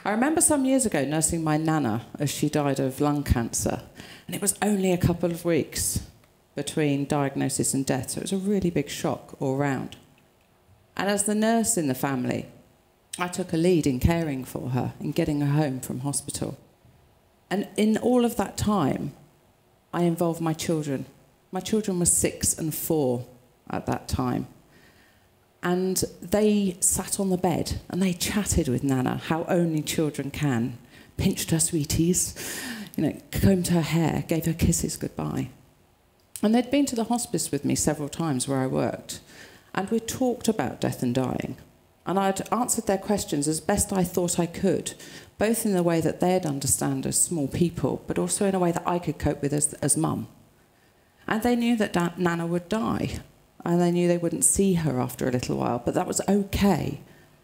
I remember some years ago nursing my nana as she died of lung cancer, and it was only a couple of weeks between diagnosis and death, so it was a really big shock all round. And as the nurse in the family, I took a lead in caring for her, in getting her home from hospital. And in all of that time, I involved my children. My children were 6 and 4 at that time. And they sat on the bed and they chatted with Nana, how only children can. Pinched her sweeties, combed her hair, gave her kisses goodbye. And they'd been to the hospice with me several times where I worked. And we talked about death and dying. And I'd answered their questions as best I thought I could, both in the way that they'd understand as small people, but also in a way that I could cope with as mum. And they knew that Nana would die. And they knew they wouldn't see her after a little while, but that was okay.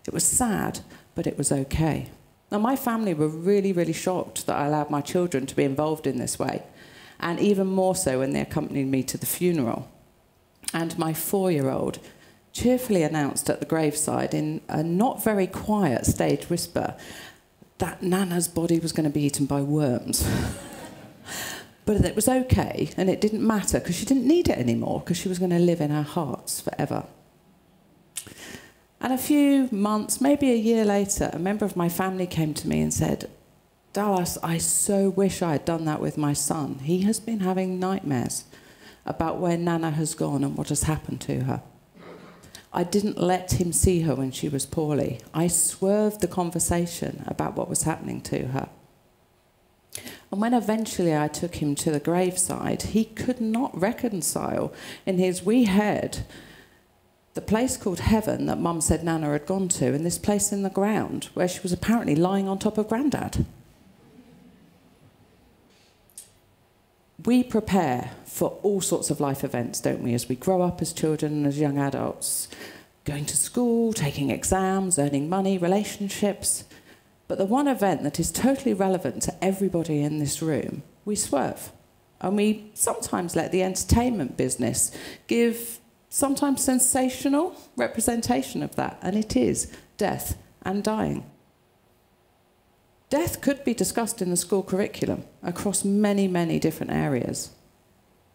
It was sad, but it was okay. Now, my family were really, really shocked that I allowed my children to be involved in this way, and even more so when they accompanied me to the funeral. And my 4-year-old cheerfully announced at the graveside in a not very quiet stage whisper that Nana's body was going to be eaten by worms. But it was okay, and it didn't matter, because she didn't need it anymore, because she was going to live in our hearts forever. And a few months, maybe a year later, a member of my family came to me and said, "Dallas, I so wish I had done that with my son. He has been having nightmares about where Nana has gone and what has happened to her. I didn't let him see her when she was poorly. I swerved the conversation about what was happening to her." And when eventually I took him to the graveside, he could not reconcile in his wee head the place called heaven that Mum said Nana had gone to, and this place in the ground where she was apparently lying on top of Grandad. We prepare for all sorts of life events, don't we, as we grow up as children and as young adults, going to school, taking exams, earning money, relationships. But the one event that is totally relevant to everybody in this room, we swerve. And we sometimes let the entertainment business give sometimes sensational representation of that, and it is death and dying. Death could be discussed in the school curriculum across many, many different areas.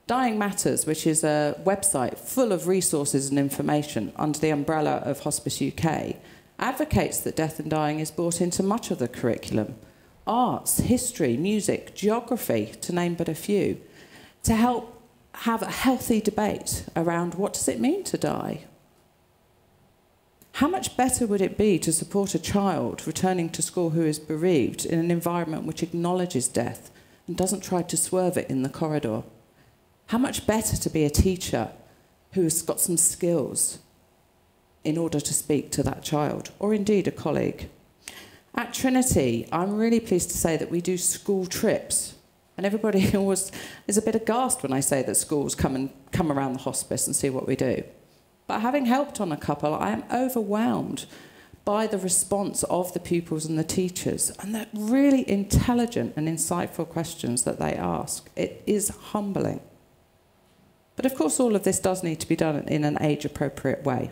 Dying Matters, which is a website full of resources and information under the umbrella of Hospice UK, advocates that death and dying is brought into much of the curriculum. Arts, history, music, geography, to name but a few, to help have a healthy debate around what does it mean to die. How much better would it be to support a child returning to school who is bereaved in an environment which acknowledges death and doesn't try to swerve it in the corridor? How much better to be a teacher who has got some skills in order to speak to that child, or indeed a colleague. At Trinity, I'm really pleased to say that we do school trips, and everybody always is a bit aghast when I say that schools come around the hospice and see what we do. But having helped on a couple, I am overwhelmed by the response of the pupils and the teachers, and the really intelligent and insightful questions that they ask. It is humbling. But of course, all of this does need to be done in an age-appropriate way,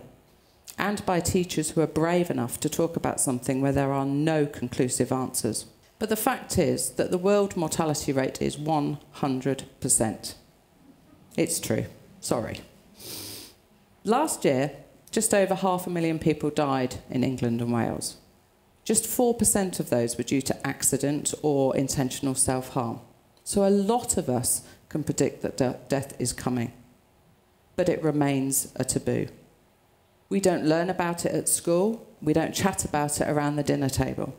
and by teachers who are brave enough to talk about something where there are no conclusive answers. But the fact is that the world mortality rate is 100%. It's true. Sorry. Last year, just over 500,000 people died in England and Wales. Just 4% of those were due to accident or intentional self-harm. So a lot of us can predict that death is coming, but it remains a taboo. We don't learn about it at school. We don't chat about it around the dinner table.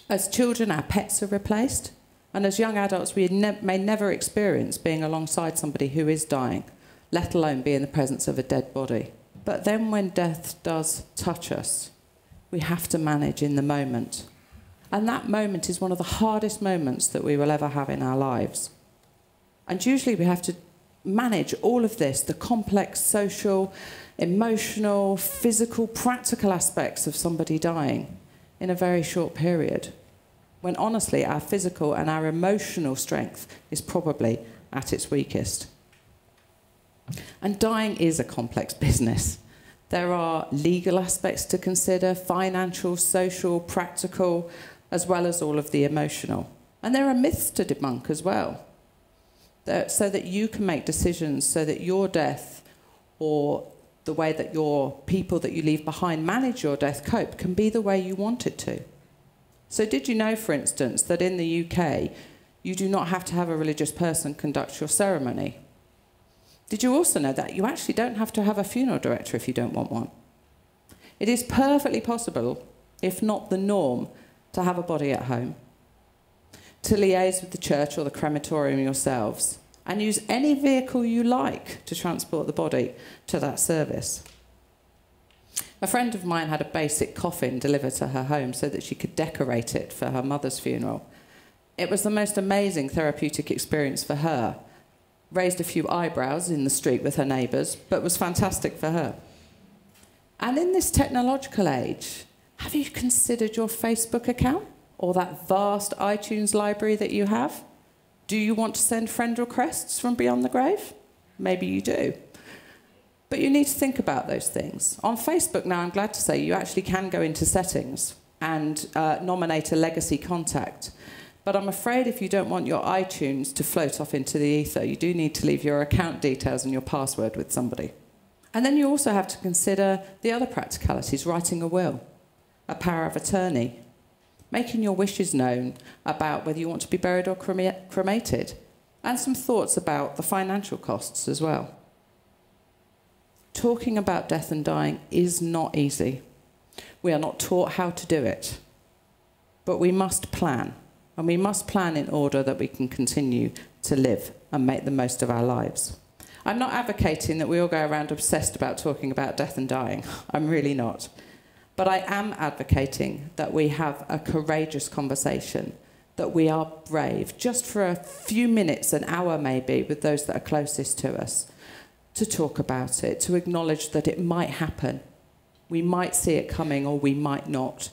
As children, our pets are replaced, and as young adults, we may never experience being alongside somebody who is dying, let alone be in the presence of a dead body. But then when death does touch us, we have to manage in the moment. And that moment is one of the hardest moments that we will ever have in our lives. And usually we have to manage all of this, the complex social, emotional, physical, practical aspects of somebody dying in a very short period, when honestly our physical and our emotional strength is probably at its weakest. And dying is a complex business. There are legal aspects to consider, financial, social, practical, as well as all of the emotional. And there are myths to debunk as well, so that you can make decisions so that your death, or the way that your people that you leave behind manage your death, cope, can be the way you want it to. So did you know, for instance, that in the UK, you do not have to have a religious person conduct your ceremony? Did you also know that you actually don't have to have a funeral director if you don't want one? It is perfectly possible, if not the norm, to have a body at home, to liaise with the church or the crematorium yourselves, and use any vehicle you like to transport the body to that service. A friend of mine had a basic coffin delivered to her home so that she could decorate it for her mother's funeral. It was the most amazing therapeutic experience for her. Raised a few eyebrows in the street with her neighbours, but was fantastic for her. And in this technological age, have you considered your Facebook account or that vast iTunes library that you have? Do you want to send friend requests from beyond the grave? Maybe you do. But you need to think about those things. On Facebook now, I'm glad to say, you actually can go into settings and nominate a legacy contact. But I'm afraid if you don't want your iTunes to float off into the ether, you do need to leave your account details and your password with somebody. And then you also have to consider the other practicalities: writing a will, a power of attorney, making your wishes known about whether you want to be buried or cremated, and some thoughts about the financial costs as well. Talking about death and dying is not easy. We are not taught how to do it, but we must plan. And we must plan in order that we can continue to live and make the most of our lives. I'm not advocating that we all go around obsessed about talking about death and dying. I'm really not. But I am advocating that we have a courageous conversation, that we are brave, just for a few minutes, an hour maybe, with those that are closest to us, to talk about it, to acknowledge that it might happen. We might see it coming or we might not.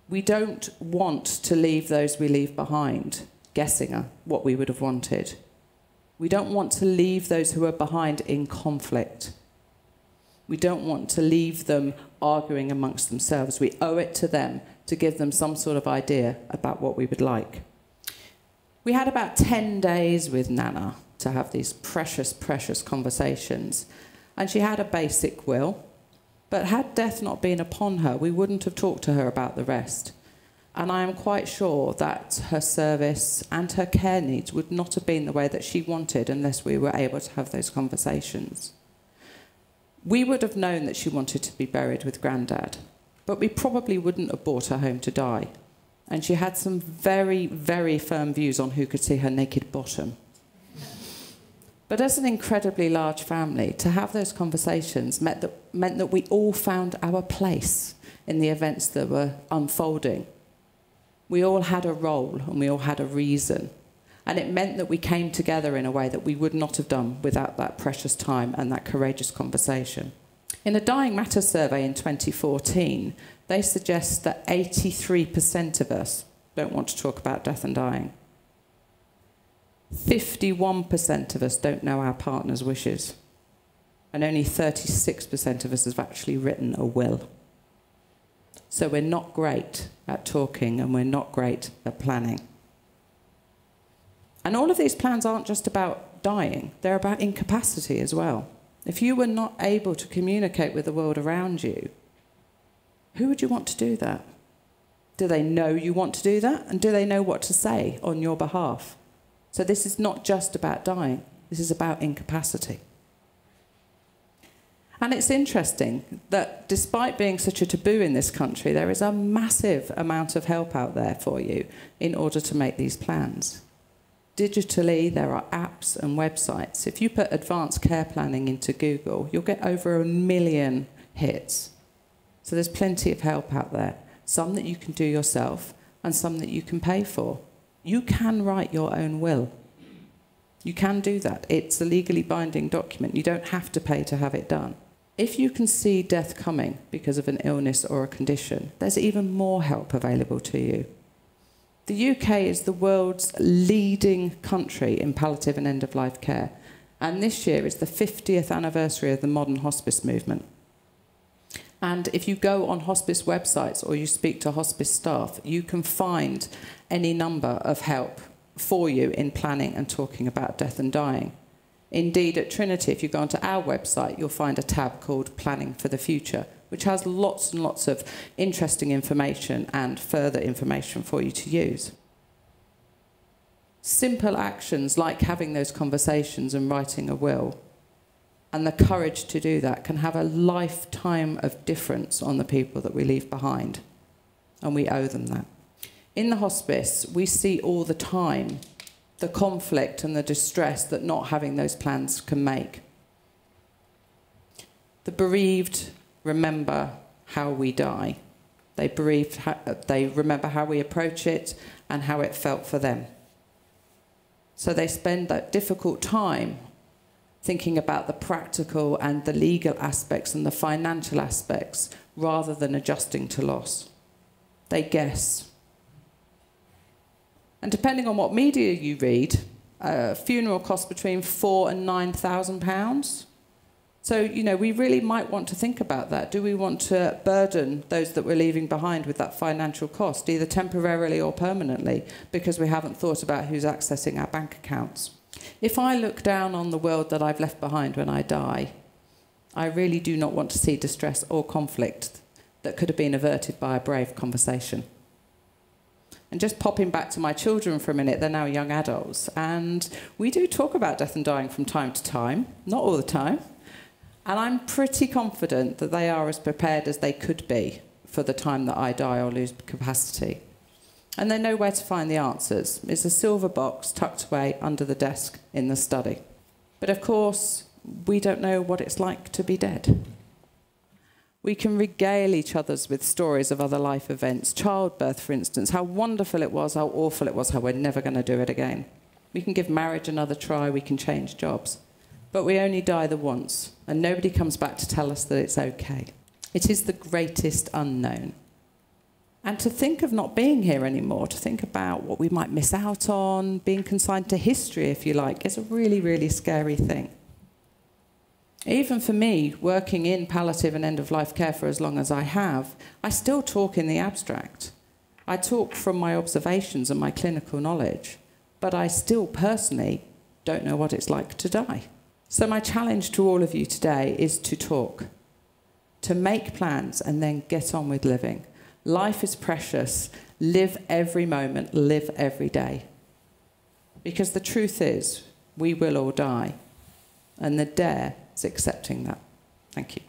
We don't want to leave those we leave behind guessing what we would have wanted. We don't want to leave those who are behind in conflict. We don't want to leave them arguing amongst themselves. We owe it to them to give them some sort of idea about what we would like. We had about 10 days with Nana to have these precious, precious conversations. And she had a basic will. But had death not been upon her, we wouldn't have talked to her about the rest. And I am quite sure that her service and her care needs would not have been the way that she wanted unless we were able to have those conversations. We would have known that she wanted to be buried with Grandad, but we probably wouldn't have brought her home to die. And she had some very, very firm views on who could see her naked bottom. But as an incredibly large family, to have those conversations meant that we all found our place in the events that were unfolding. We all had a role and we all had a reason. And it meant that we came together in a way that we would not have done without that precious time and that courageous conversation. In a Dying Matter survey in 2014, they suggest that 83% of us don't want to talk about death and dying. 51% of us don't know our partner's wishes, and only 36% of us have actually written a will. So we're not great at talking, and we're not great at planning. And all of these plans aren't just about dying, they're about incapacity as well. If you were not able to communicate with the world around you, who would you want to do that? Do they know you want to do that? And do they know what to say on your behalf? So this is not just about dying, this is about incapacity. And it's interesting that despite being such a taboo in this country, there is a massive amount of help out there for you in order to make these plans. Digitally, there are apps and websites. If you put advanced care planning into Google, you'll get over 1 million hits. So there's plenty of help out there, some that you can do yourself and some that you can pay for. You can write your own will. You can do that. It's a legally binding document. You don't have to pay to have it done. If you can see death coming because of an illness or a condition, there's even more help available to you. The UK is the world's leading country in palliative and end-of-life care. And this year is the 50th anniversary of the modern hospice movement. And if you go on hospice websites or you speak to hospice staff, you can find any number of help for you in planning and talking about death and dying. Indeed, at Trinity, if you go onto our website, you'll find a tab called Planning for the Future, which has lots and lots of interesting information and further information for you to use. Simple actions like having those conversations and writing a will, and the courage to do that, can have a lifetime of difference on the people that we leave behind, and we owe them that. In the hospice, we see all the time the conflict and the distress that not having those plans can make. The bereaved remember how we die. They remember how we approach it and how it felt for them. So they spend that difficult time thinking about the practical and the legal aspects and the financial aspects rather than adjusting to loss. They guess. And depending on what media you read, a funeral costs between £4,000 and £9,000. So, you know, we really might want to think about that. Do we want to burden those that we're leaving behind with that financial cost, either temporarily or permanently, because we haven't thought about who's accessing our bank accounts? If I look down on the world that I've left behind when I die, I really do not want to see distress or conflict that could have been averted by a brave conversation. And just popping back to my children for a minute, they're now young adults, and we do talk about death and dying from time to time, not all the time, and I'm pretty confident that they are as prepared as they could be for the time that I die or lose capacity. And they know where to find the answers. It's a silver box tucked away under the desk in the study. But of course, we don't know what it's like to be dead. We can regale each other with stories of other life events, childbirth, for instance, how wonderful it was, how awful it was, how we're never going to do it again. We can give marriage another try, we can change jobs. But we only die the once, and nobody comes back to tell us that it's okay. It is the greatest unknown. And to think of not being here anymore, to think about what we might miss out on, being consigned to history, if you like, is a really, really scary thing. Even for me, working in palliative and end-of-life care for as long as I have, I still talk in the abstract. I talk from my observations and my clinical knowledge, but I still personally don't know what it's like to die. So my challenge to all of you today is to talk, to make plans and then get on with living. Life is precious. Live every moment, live every day. Because the truth is, we will all die. And the dare is accepting that. Thank you.